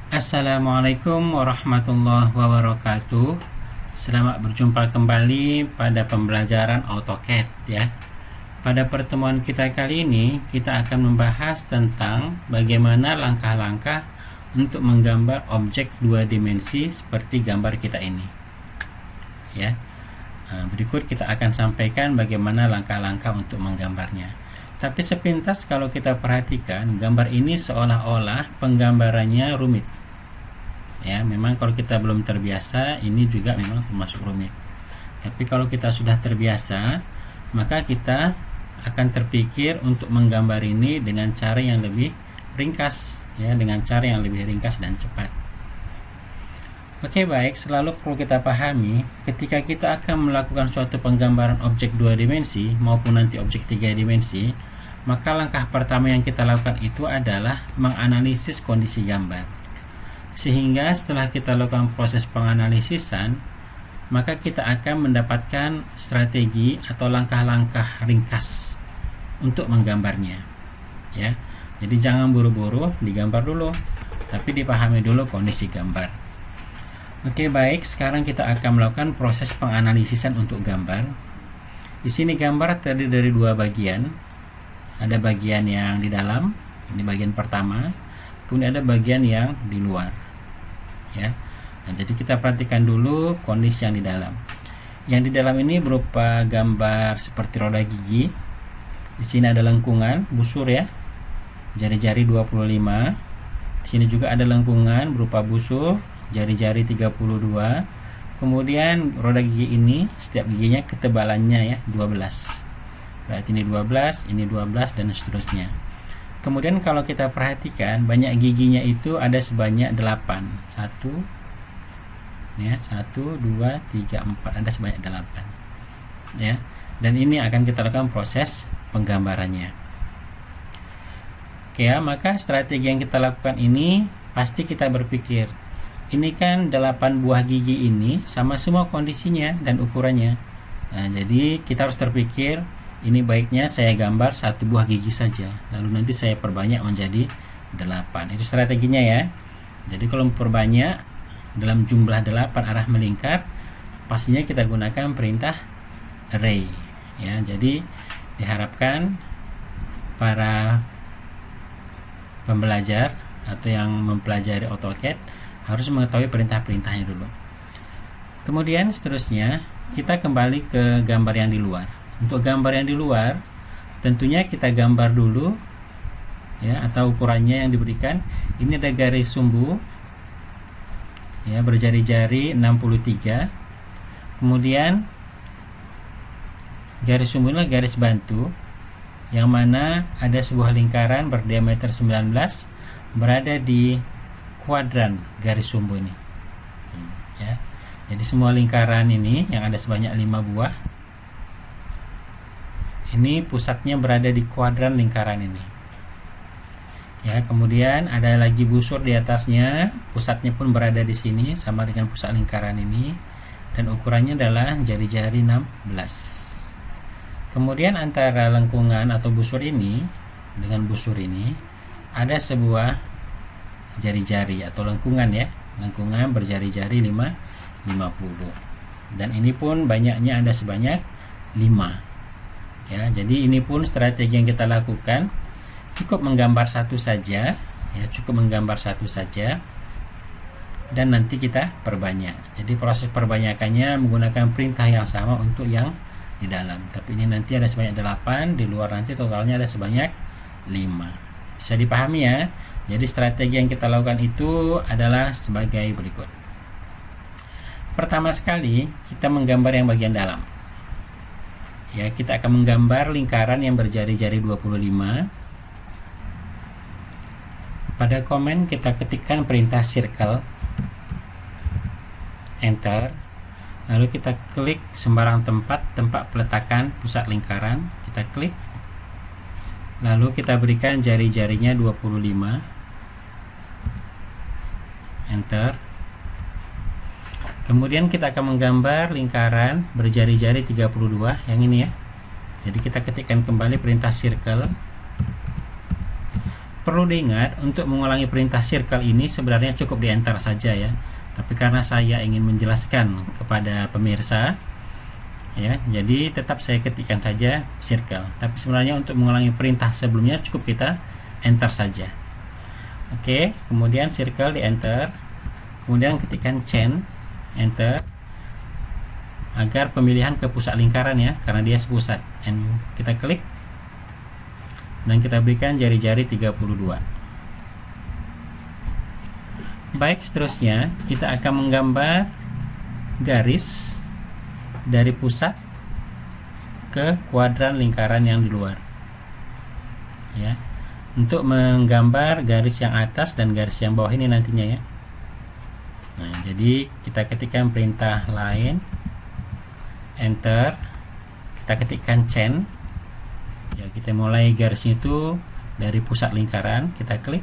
Assalamualaikum warahmatullahi wabarakatuh. Selamat berjumpa kembali pada pembelajaran AutoCAD ya. Pada pertemuan kita kali ini kita akan membahas tentang bagaimana langkah-langkah untuk menggambar objek dua dimensi seperti gambar kita ini. Ya. Berikut kita akan sampaikan bagaimana langkah-langkah untuk menggambarnya. Tapi sepintas kalau kita perhatikan, gambar ini seolah-olah penggambarannya rumit. Ya, memang kalau kita belum terbiasa, ini juga memang termasuk rumit. Tapi kalau kita sudah terbiasa, maka kita akan terpikir untuk menggambar ini dengan cara yang lebih ringkas, ya, dengan cara yang lebih ringkas dan cepat. Oke, baik, selalu perlu kita pahami ketika kita akan melakukan suatu penggambaran objek dua dimensi maupun nanti objek tiga dimensi, maka langkah pertama yang kita lakukan itu adalah menganalisis kondisi gambar. Sehingga setelah kita lakukan proses penganalisisan, maka kita akan mendapatkan strategi atau langkah-langkah ringkas untuk menggambarnya. Ya, jadi jangan buru-buru digambar dulu, tapi dipahami dulu kondisi gambar. Oke, baik, sekarang kita akan melakukan proses penganalisisan untuk gambar. Di sini gambar terdiri dari dua bagian. Ada bagian yang di dalam, ini bagian pertama, kemudian ada bagian yang di luar. Ya. Nah, jadi kita perhatikan dulu kondisi yang di dalam. Yang di dalam ini berupa gambar seperti roda gigi. Di sini ada lengkungan, busur ya. Jari-jari 25. Di sini juga ada lengkungan berupa busur, jari-jari 32. Kemudian roda gigi ini setiap giginya ketebalannya ya 12. Berarti ini 12, ini 12 dan seterusnya. Kemudian kalau kita perhatikan banyak giginya itu ada sebanyak 8. 1 ya, 1 2 3 4, ada sebanyak 8. Ya. Dan ini akan kita lakukan proses penggambarannya. Oke ya, maka strategi yang kita lakukan ini pasti kita berpikir, ini kan 8 buah gigi ini sama semua kondisinya dan ukurannya. Nah, jadi kita harus terpikir, ini baiknya saya gambar 1 buah gigi saja, lalu nanti saya perbanyak menjadi 8. Itu strateginya ya. Jadi kalau memperbanyak dalam jumlah 8 arah melingkar, pastinya kita gunakan perintah array ya. Jadi diharapkan para pembelajar atau yang mempelajari AutoCAD harus mengetahui perintah-perintahnya dulu. Kemudian seterusnya kita kembali ke gambar yang di luar. Untuk gambar yang di luar, tentunya kita gambar dulu ya, atau ukurannya yang diberikan. Ini ada garis sumbu ya, berjari-jari 63. Kemudian garis sumbu adalah garis bantu yang mana ada sebuah lingkaran berdiameter 19 berada di kuadran garis sumbu ini. Ya. Jadi semua lingkaran ini yang ada sebanyak 5 buah, ini pusatnya berada di kuadran lingkaran ini. Ya, kemudian ada lagi busur di atasnya, pusatnya pun berada di sini sama dengan pusat lingkaran ini dan ukurannya adalah jari-jari 16. Kemudian antara lengkungan atau busur ini dengan busur ini ada sebuah jari-jari atau lengkungan ya. Lengkungan berjari-jari 50. Dan ini pun banyaknya ada sebanyak 5. Ya, jadi ini pun strategi yang kita lakukan, cukup menggambar satu saja ya, cukup menggambar satu saja dan nanti kita perbanyak. Jadi proses perbanyakannya menggunakan perintah yang sama untuk yang di dalam, tapi ini nanti ada sebanyak 8, di luar nanti totalnya ada sebanyak 5. Bisa dipahami ya. Jadi strategi yang kita lakukan itu adalah sebagai berikut. Pertama sekali kita menggambar yang bagian dalam. Ya, kita akan menggambar lingkaran yang berjari-jari 25. Pada komen kita ketikkan perintah circle, enter. Lalu kita klik sembarang tempat peletakan pusat lingkaran, kita klik. Lalu kita berikan jari-jarinya 25. Enter. Kemudian kita akan menggambar lingkaran berjari-jari 32 yang ini ya. Jadi kita ketikkan kembali perintah circle. Perlu diingat, untuk mengulangi perintah circle ini sebenarnya cukup di enter saja ya. Tapi karena saya ingin menjelaskan kepada pemirsa ya, jadi tetap saya ketikkan saja circle. Tapi sebenarnya untuk mengulangi perintah sebelumnya cukup kita enter saja. Oke, kemudian circle di enter, kemudian ketikkan chain, enter, agar pemilihan ke pusat lingkaran ya, karena dia sepusat. And kita klik dan kita berikan jari-jari 32. Baik, seterusnya kita akan menggambar garis dari pusat ke kuadran lingkaran yang di luar ya. Untuk menggambar garis yang atas dan garis yang bawah ini nantinya ya. Nah, jadi kita ketikkan perintah line, enter, kita ketikkan chain ya, kita mulai garisnya itu dari pusat lingkaran, kita klik,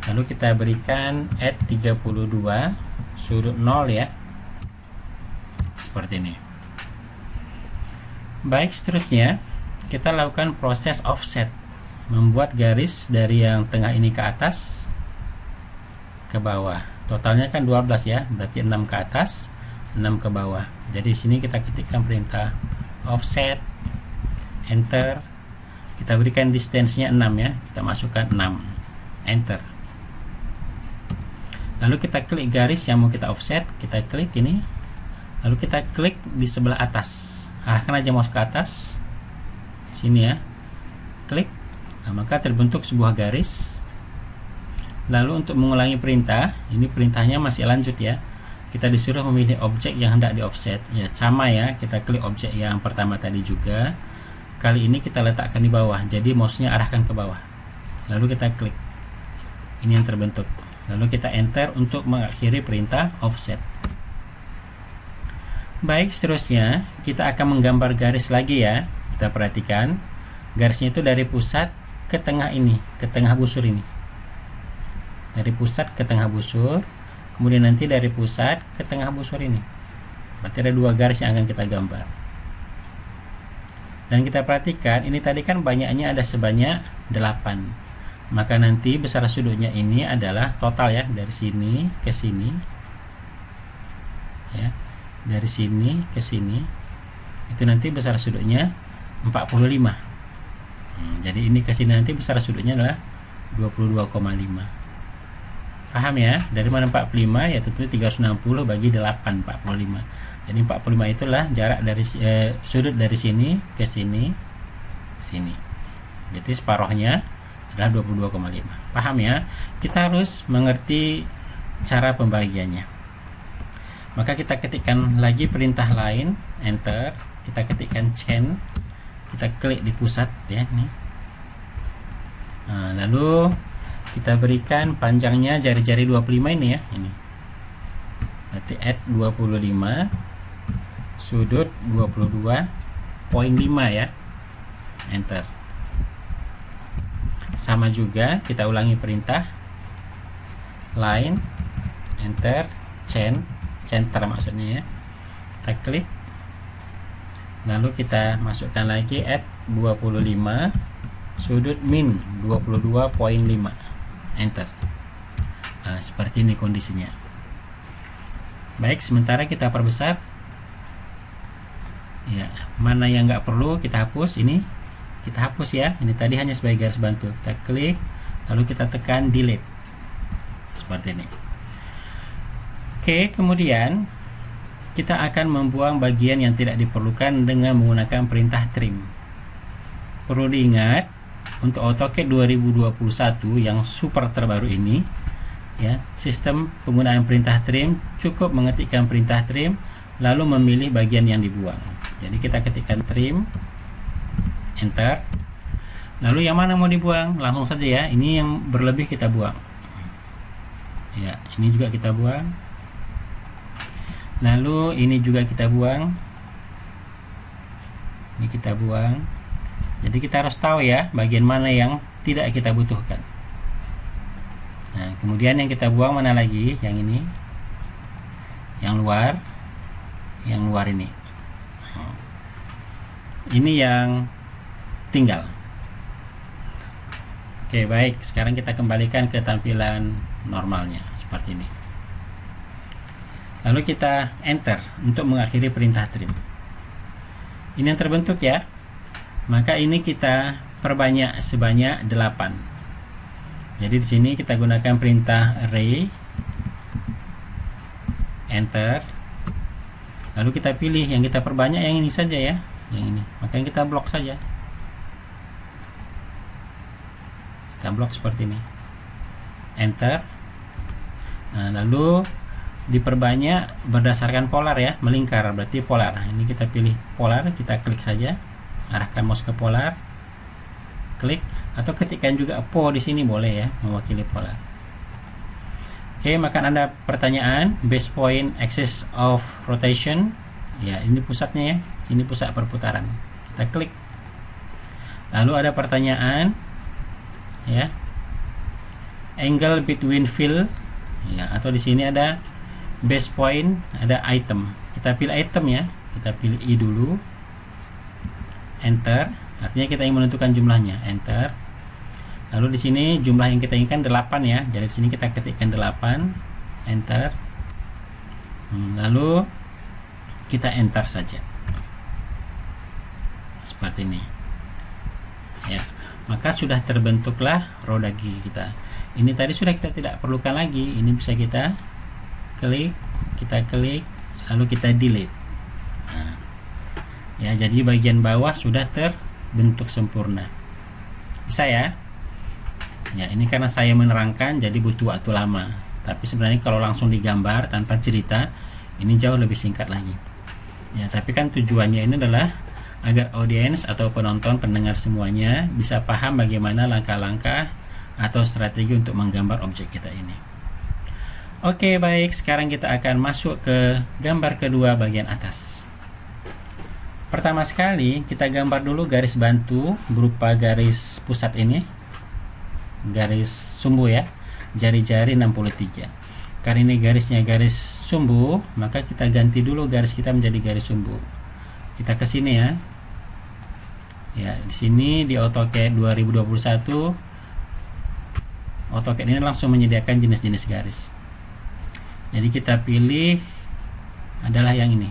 lalu kita berikan add 32 sudut 0 ya, seperti ini. Baik, seterusnya kita lakukan proses offset, membuat garis dari yang tengah ini ke atas ke bawah. Totalnya kan 12 ya, berarti 6 ke atas, 6 ke bawah. Jadi sini kita ketikkan perintah offset, enter, kita berikan distance-nya 6 ya, kita masukkan 6, enter. Lalu kita klik garis yang mau kita offset, kita klik ini, lalu kita klik di sebelah atas, arahkan aja mouse ke atas sini ya, klik. Nah, maka terbentuk sebuah garis. Lalu untuk mengulangi perintah, ini perintahnya masih lanjut ya, kita disuruh memilih objek yang hendak di offset ya, sama ya, kita klik objek yang pertama tadi juga. Kali ini kita letakkan di bawah, jadi mouse-nya arahkan ke bawah, lalu kita klik, ini yang terbentuk, lalu kita enter untuk mengakhiri perintah offset. Baik, seterusnya kita akan menggambar garis lagi ya. Kita perhatikan garisnya itu dari pusat ke tengah ini, ke tengah busur ini, dari pusat ke tengah busur, kemudian nanti dari pusat ke tengah busur ini. Berarti ada dua garis yang akan kita gambar. Dan kita perhatikan ini tadi kan banyaknya ada sebanyak 8. Maka nanti besar sudutnya ini adalah total ya, dari sini ke sini ya, dari sini ke sini itu nanti besar sudutnya 45. Jadi ini ke sini nanti besar sudutnya adalah 22,5. Paham ya? Dari mana 45 ya, tentunya 360 bagi 8, 45. Jadi 45 itulah jarak dari sudut dari sini ke sini, sini. Jadi separuhnya adalah 22,5. Paham ya? Kita harus mengerti cara pembagiannya. Maka kita ketikkan lagi perintah lain, enter, kita ketikkan chain, kita klik di pusat ya, nih. Nah, lalu kita berikan panjangnya jari-jari 25 ini ya, ini. Berarti add 25 sudut 22,5 ya, enter. Sama juga kita ulangi perintah line, enter, chain, center maksudnya ya, kita klik, lalu kita masukkan lagi add 25 sudut min 22,5, enter. Nah, seperti ini kondisinya. Baik, sementara kita perbesar ya, mana yang nggak perlu kita hapus, ini kita hapus ya, ini tadi hanya sebagai garis bantu. Kita klik, lalu kita tekan delete, seperti ini. Oke, kemudian kita akan membuang bagian yang tidak diperlukan dengan menggunakan perintah trim. Perlu diingat, untuk AutoCAD 2021 yang super terbaru ini ya, sistem penggunaan perintah trim cukup mengetikkan perintah trim lalu memilih bagian yang dibuang. Jadi kita ketikkan trim, enter, lalu yang mana mau dibuang langsung saja ya, ini yang berlebih kita buang ya, ini juga kita buang, lalu ini juga kita buang, ini kita buang. Jadi kita harus tahu ya bagian mana yang tidak kita butuhkan. Nah, kemudian yang kita buang mana lagi, yang ini, yang luar ini. Ini yang tinggal. Oke, baik. Sekarang kita kembalikan ke tampilan normalnya seperti ini. Lalu kita enter untuk mengakhiri perintah trim. Ini yang terbentuk ya. Maka ini kita perbanyak sebanyak 8. Jadi di sini kita gunakan perintah array, enter. Lalu kita pilih yang kita perbanyak yang ini saja ya, yang ini. Makanya kita blok saja. Kita blok seperti ini. Enter. Nah, lalu diperbanyak berdasarkan polar ya, melingkar berarti polar. Ini kita pilih polar, kita klik saja, arahkan mouse ke polar, klik, atau ketikkan juga po di sini boleh ya, mewakili polar. Oke, maka ada pertanyaan base point axis of rotation. Ya, ini pusatnya ya, sini pusat perputaran. Kita klik. Lalu ada pertanyaan ya, angle between fill ya, atau di sini ada base point, ada item. Kita pilih item ya, kita pilih I dulu, enter. Artinya kita ingin menentukan jumlahnya, enter. Lalu di sini jumlah yang kita inginkan 8 ya, jadi di sini kita ketikkan 8, enter. Lalu kita enter saja seperti ini ya. Maka sudah terbentuklah roda gigi kita. Ini tadi sudah kita tidak perlukan lagi. Ini bisa kita klik, lalu kita delete. Nah, ya, jadi bagian bawah sudah terbentuk sempurna. Bisa ya? Ya, ini karena saya menerangkan jadi butuh waktu lama. Tapi sebenarnya kalau langsung digambar tanpa cerita, ini jauh lebih singkat lagi. Ya, tapi kan tujuannya ini adalah agar audiens atau penonton, pendengar semuanya bisa paham bagaimana langkah-langkah atau strategi untuk menggambar objek kita ini. Oke, baik, sekarang kita akan masuk ke gambar kedua bagian atas. Pertama sekali kita gambar dulu garis bantu berupa garis pusat ini, garis sumbu ya, jari-jari 63. Karena ini garisnya garis sumbu, maka kita ganti dulu garis kita menjadi garis sumbu. Kita ke sini ya. Ya, di sini di AutoCAD 2021 AutoCAD ini langsung menyediakan jenis-jenis garis. Jadi kita pilih adalah yang ini.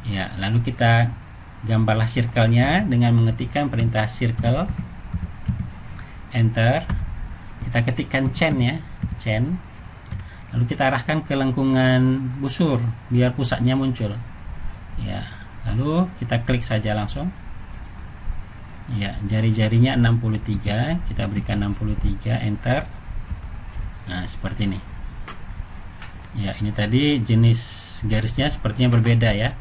Ya, lalu kita gambarlah circle-nya dengan mengetikkan perintah circle, enter. Kita ketikkan chain ya, chain. Lalu kita arahkan ke lengkungan busur biar pusatnya muncul. Ya, lalu kita klik saja langsung. Ya, jari-jarinya 63, kita berikan 63, enter. Nah, seperti ini. Ya, ini tadi jenis garisnya sepertinya berbeda ya.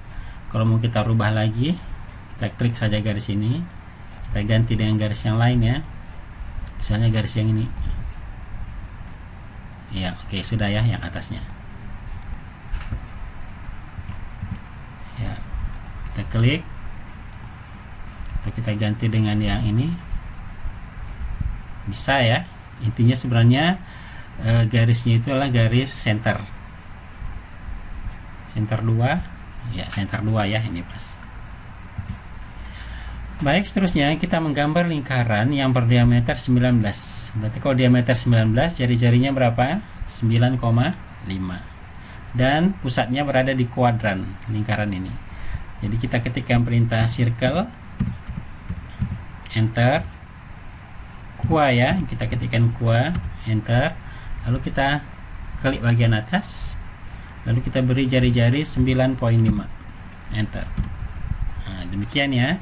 Kalau mau kita rubah lagi, kita klik saja garis ini. Kita ganti dengan garis yang lain ya. Misalnya garis yang ini. Ya, oke, sudah ya yang atasnya. Ya, kita klik. Atau kita ganti dengan yang ini. Bisa ya. Intinya sebenarnya garisnya itu adalah garis center. Center 2. Ya, center 2 ya, ini pas. Baik, seterusnya kita menggambar lingkaran yang berdiameter 19. Berarti kalau diameter 19, jari-jarinya berapa? 9,5. Dan pusatnya berada di kuadran lingkaran ini. Jadi kita ketikkan perintah circle, enter. Qua ya, kita ketikkan qua, enter. Lalu kita klik bagian atas. Lalu kita beri jari-jari 9,5, enter. Nah, demikian ya.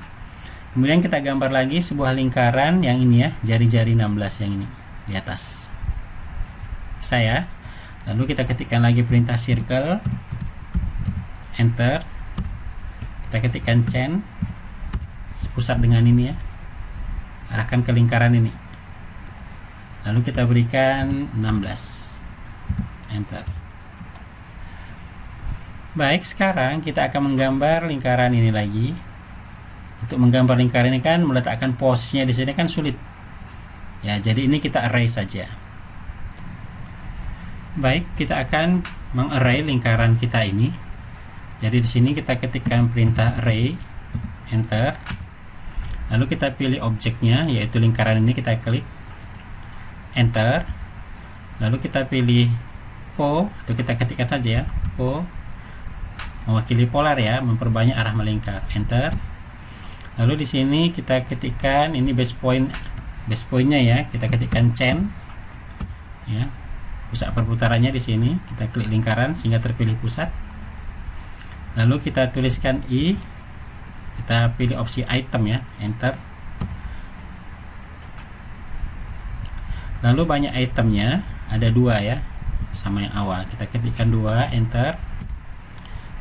Kemudian kita gambar lagi sebuah lingkaran yang ini ya, jari-jari 16 yang ini di atas. Bisa ya. Lalu kita ketikkan lagi perintah circle, enter. Kita ketikkan chain, pusat dengan ini ya, arahkan ke lingkaran ini. Lalu kita berikan 16, enter. Baik, sekarang kita akan menggambar lingkaran ini lagi. Untuk menggambar lingkaran ini kan meletakkan posisinya di sini kan sulit. Ya, jadi ini kita array saja. Baik, kita akan mengarray lingkaran kita ini. Jadi di sini kita ketikkan perintah array, enter. Lalu kita pilih objeknya, yaitu lingkaran ini, kita klik enter. Lalu kita pilih Po, atau kita ketikkan saja ya, Po, mewakili polar ya, memperbanyak arah melingkar, enter. Lalu di sini kita ketikkan ini base pointnya ya, kita ketikkan Chen ya, pusat perputarannya di sini, kita klik lingkaran sehingga terpilih pusat. Lalu kita tuliskan I, kita pilih opsi item ya, enter. Lalu banyak itemnya, ada 2 ya, sama yang awal, kita ketikkan 2, enter.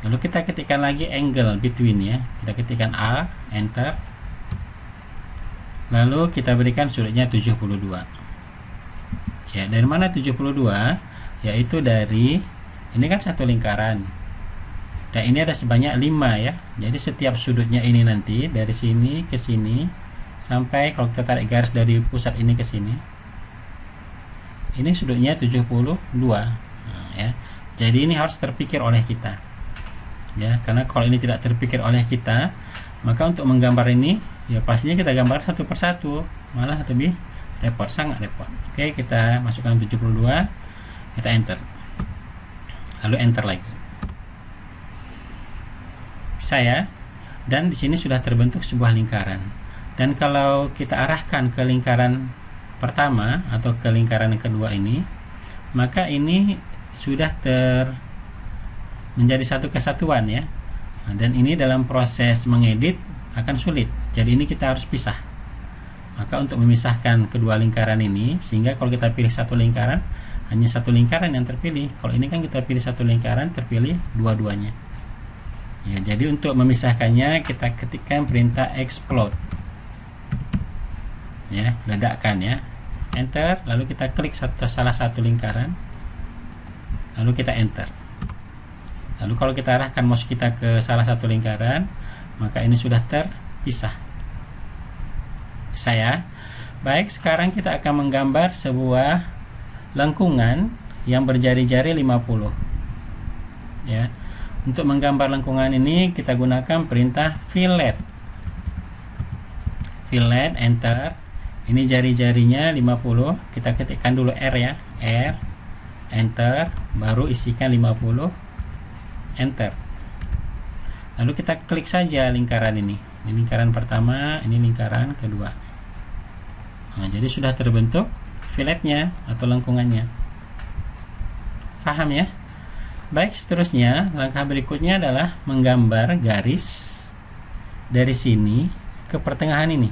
Lalu kita ketikkan lagi angle between ya, kita ketikkan A, enter. Lalu kita berikan sudutnya 72 ya. Dari mana 72? Yaitu dari, ini kan satu lingkaran, dan ini ada sebanyak 5 ya. Jadi setiap sudutnya ini nanti dari sini ke sini, sampai kalau kita tarik garis dari pusat ini ke sini, ini sudutnya 72 ya. Jadi ini harus terpikir oleh kita ya, karena kalau ini tidak terpikir oleh kita, maka untuk menggambar ini ya pastinya kita gambar satu persatu, malah lebih repot, sangat repot. Oke, kita masukkan 72, kita enter, lalu enter lagi, bisa ya. Dan di sini sudah terbentuk sebuah lingkaran. Dan kalau kita arahkan ke lingkaran pertama atau ke lingkaran yang kedua ini, maka ini sudah menjadi satu kesatuan ya. Dan ini dalam proses mengedit akan sulit. Jadi ini kita harus pisah. Maka untuk memisahkan kedua lingkaran ini, sehingga kalau kita pilih satu lingkaran, hanya satu lingkaran yang terpilih. Kalau ini kan kita pilih satu lingkaran, terpilih dua-duanya ya. Jadi untuk memisahkannya, kita ketikkan perintah explode ya, ledakkan ya, enter. Lalu kita klik salah satu lingkaran, lalu kita enter. Lalu kalau kita arahkan mouse kita ke salah satu lingkaran, maka ini sudah terpisah. Saya baik, sekarang kita akan menggambar sebuah lengkungan yang berjari-jari 50 ya. Untuk menggambar lengkungan ini kita gunakan perintah fillet, enter. Ini jari-jarinya 50, kita ketikkan dulu R ya, R, enter, baru isikan 50, enter. Lalu kita klik saja lingkaran ini lingkaran pertama, ini lingkaran kedua. Nah, jadi sudah terbentuk filletnya atau lengkungannya. Paham ya? Baik, seterusnya langkah berikutnya adalah menggambar garis dari sini ke pertengahan ini,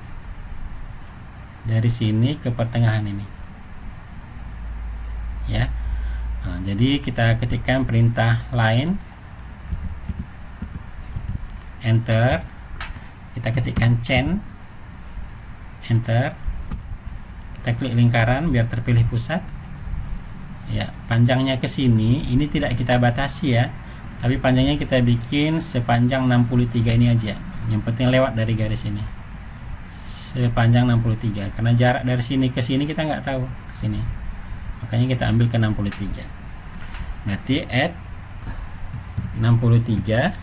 dari sini ke pertengahan ini ya. Nah, jadi kita ketikkan perintah line, enter. Kita ketikkan Chen, enter. Kita klik lingkaran biar terpilih pusat ya. Panjangnya ke sini ini tidak kita batasi ya, tapi panjangnya kita bikin sepanjang 63 ini aja. Yang penting lewat dari garis ini sepanjang 63, karena jarak dari sini ke sini kita nggak tahu ke sini, makanya kita ambil ke 63. Berarti add 63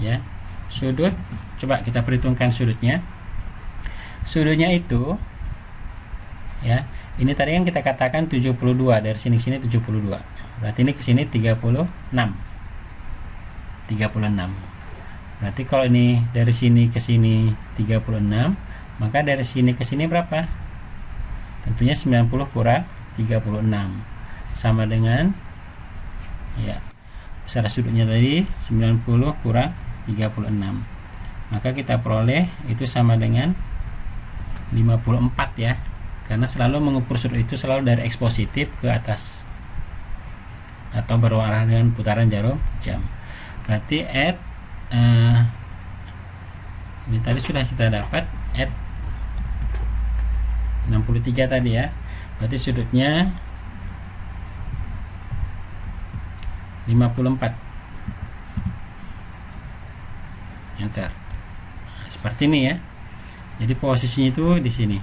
ya. Sudut, coba kita perhitungkan sudutnya. Sudutnya itu ya, ini tadi yang kita katakan 72, dari sini ke sini 72. Berarti ini ke sini 36. Berarti kalau ini dari sini ke sini 36, maka dari sini ke sini berapa? Tentunya 90 kurang 36 sama dengan ya, besar sudutnya tadi 90 kurang 36. Maka kita peroleh itu sama dengan 54 ya. Karena selalu mengukur sudut itu selalu dari X positif ke atas atau berwarna dengan putaran jarum jam. Berarti add ini tadi sudah kita dapat add 63 tadi ya. Berarti sudutnya 54. Enter. Nah, seperti ini ya. Jadi posisinya itu di sini.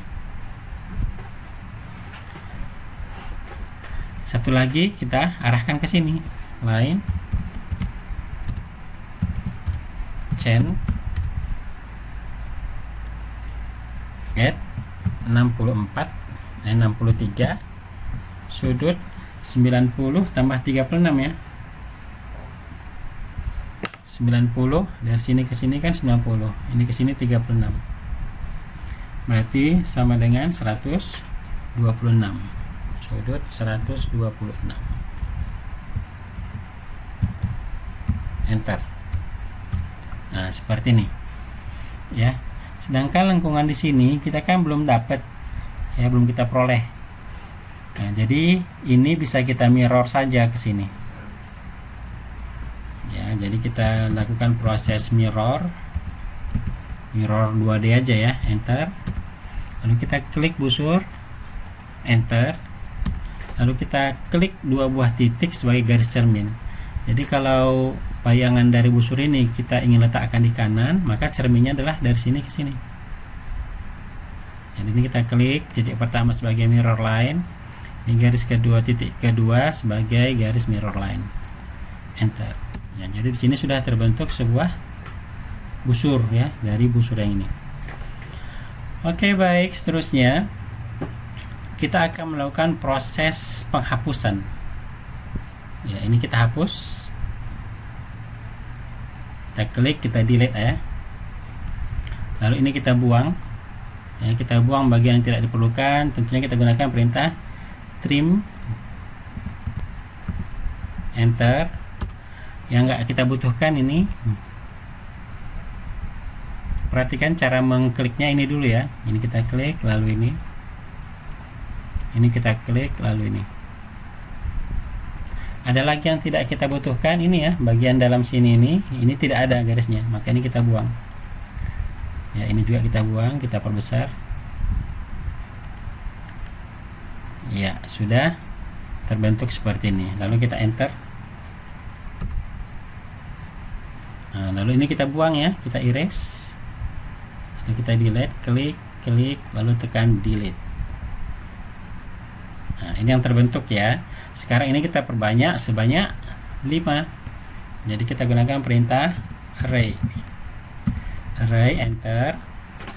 Satu lagi kita arahkan ke sini, line, Chen, at 63 sudut 90 tambah 36 ya. 90 dari sini ke sini kan 90, ini ke sini 36, berarti sama dengan 126, sudut 126. Enter. Nah, seperti ini ya. Sedangkan lengkungan di sini kita kan belum dapat ya, belum kita peroleh. Nah, jadi ini bisa kita mirror saja ke sini ya. Jadi kita lakukan proses mirror 2D aja ya. Enter. Lalu kita klik busur, enter. Lalu kita klik dua buah titik sebagai garis cermin. Jadi kalau bayangan dari busur ini kita ingin letakkan di kanan, maka cerminnya adalah dari sini ke sini. Jadi ini kita klik titik pertama sebagai mirror line, ini garis kedua, titik kedua sebagai garis mirror line. Enter. Ya, jadi di sini sudah terbentuk sebuah busur ya, dari busur yang ini. Oke, baik, seterusnya kita akan melakukan proses penghapusan. Ya, ini kita hapus. Kita klik, kita delete ya. Lalu ini kita buang. Ya, kita buang bagian yang tidak diperlukan. Tentunya kita gunakan perintah trim. Enter. Yang enggak kita butuhkan ini. Perhatikan cara mengkliknya ini dulu ya. Ini kita klik, lalu ini. Ini kita klik, lalu ini. Ada lagi yang tidak kita butuhkan, ini ya, bagian dalam sini ini tidak ada garisnya, maka ini kita buang. Ya, ini juga kita buang, kita perbesar. Ya, sudah terbentuk seperti ini. Lalu kita enter. Nah, lalu ini kita buang ya, kita erase. Atau kita delete, klik, lalu tekan delete. Nah, ini yang terbentuk ya. Sekarang ini kita perbanyak sebanyak 5. Jadi kita gunakan perintah array. Enter.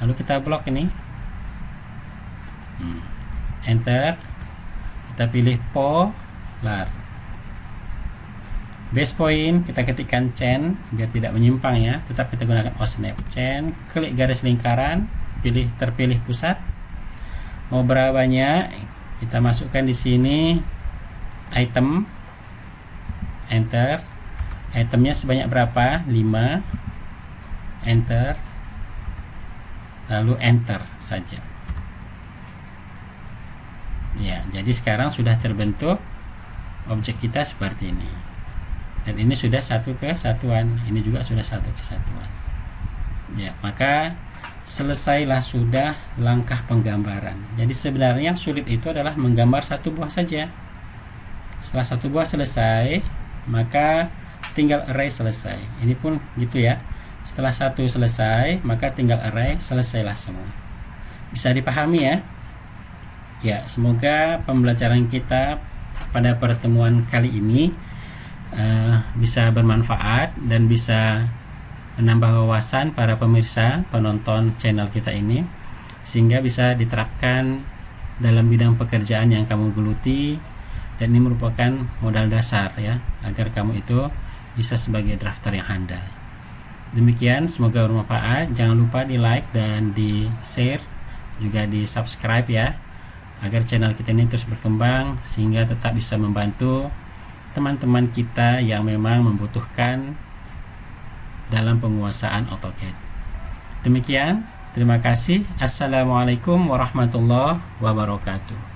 Lalu kita blok ini. Enter. Kita pilih polar. Base point kita ketikkan chain biar tidak menyimpang ya. Tetap kita gunakan osnap chain. Klik garis lingkaran, terpilih pusat. Mau berapa banyak? Kita masukkan di sini item. Enter. Itemnya sebanyak berapa? 5. Enter. Lalu enter saja. Ya, jadi sekarang sudah terbentuk objek kita seperti ini. Dan ini sudah satu kesatuan. Ini juga sudah satu kesatuan. Ya, maka selesailah sudah langkah penggambaran. Jadi sebenarnya yang sulit itu adalah menggambar satu buah saja. Setelah satu buah selesai, maka tinggal array selesai. Ini pun gitu ya. Setelah satu selesai, maka tinggal array, selesailah semua. Bisa dipahami ya? Ya, semoga pembelajaran kita pada pertemuan kali ini bisa bermanfaat dan bisa menambah wawasan para pemirsa, penonton channel kita ini, sehingga bisa diterapkan dalam bidang pekerjaan yang kamu geluti. Dan ini merupakan modal dasar ya, agar kamu itu bisa sebagai drafter yang handal. Demikian, semoga bermanfaat. Jangan lupa di like dan di share, juga di subscribe ya, agar channel kita ini terus berkembang, sehingga tetap bisa membantu teman-teman kita yang memang membutuhkan dalam penguasaan AutoCAD. Demikian, terima kasih. Assalamualaikum warahmatullahi wabarakatuh.